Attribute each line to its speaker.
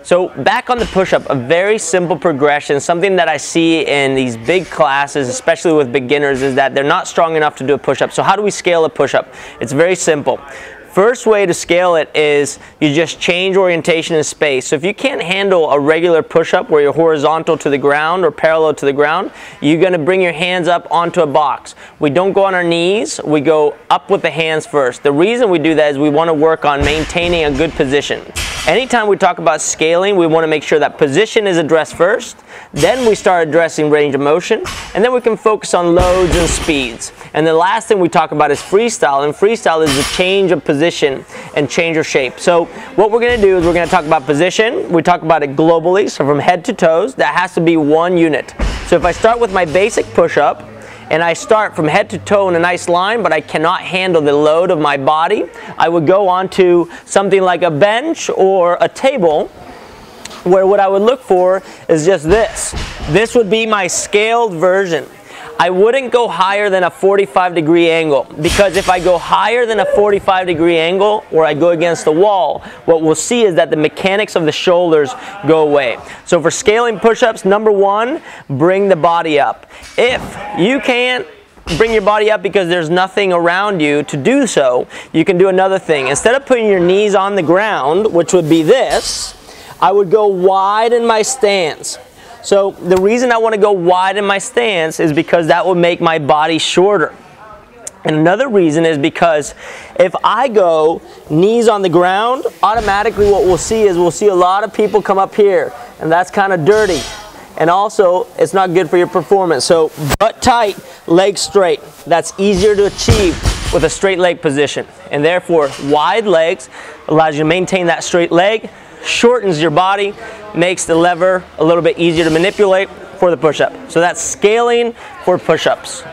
Speaker 1: So back on the push-up, a very simple progression, something that I see in these big classes, especially with beginners, is that they're not strong enough to do a push-up. So how do we scale a push-up? It's very simple. First way to scale it is you just change orientation in space. So if you can't handle a regular push-up where you're horizontal to the ground or parallel to the ground, you're going to bring your hands up onto a box. We don't go on our knees, we go up with the hands first. The reason we do that is we want to work on maintaining a good position. Anytime we talk about scaling, we want to make sure that position is addressed first, then we start addressing range of motion, and then we can focus on loads and speeds. And the last thing we talk about is freestyle, and freestyle is the change of position and change of shape. So what we're going to do is we're going to talk about position. We talk about it globally, so from head to toes, that has to be one unit. So if I start with my basic push-up, and I start from head to toe in a nice line, but I cannot handle the load of my body, I would go on to something like a bench or a table, where what I would look for is just this. This would be my scaled version. I wouldn't go higher than a 45-degree angle, because if I go higher than a 45-degree angle or I go against the wall, what we'll see is that the mechanics of the shoulders go away. So for scaling push-ups, number one, bring the body up. If you can't bring your body up because there's nothing around you to do so, you can do another thing. Instead of putting your knees on the ground, which would be this, I would go wide in my stance. So the reason I want to go wide in my stance is because that will make my body shorter. And another reason is because if I go knees on the ground, automatically what we'll see is we'll see a lot of people come up here, and that's kind of dirty. And also, it's not good for your performance. So butt tight, legs straight. That's easier to achieve with a straight leg position. And therefore, wide legs allows you to maintain that straight leg, shortens your body, makes the lever a little bit easier to manipulate for the push-up. So that's scaling for push-ups.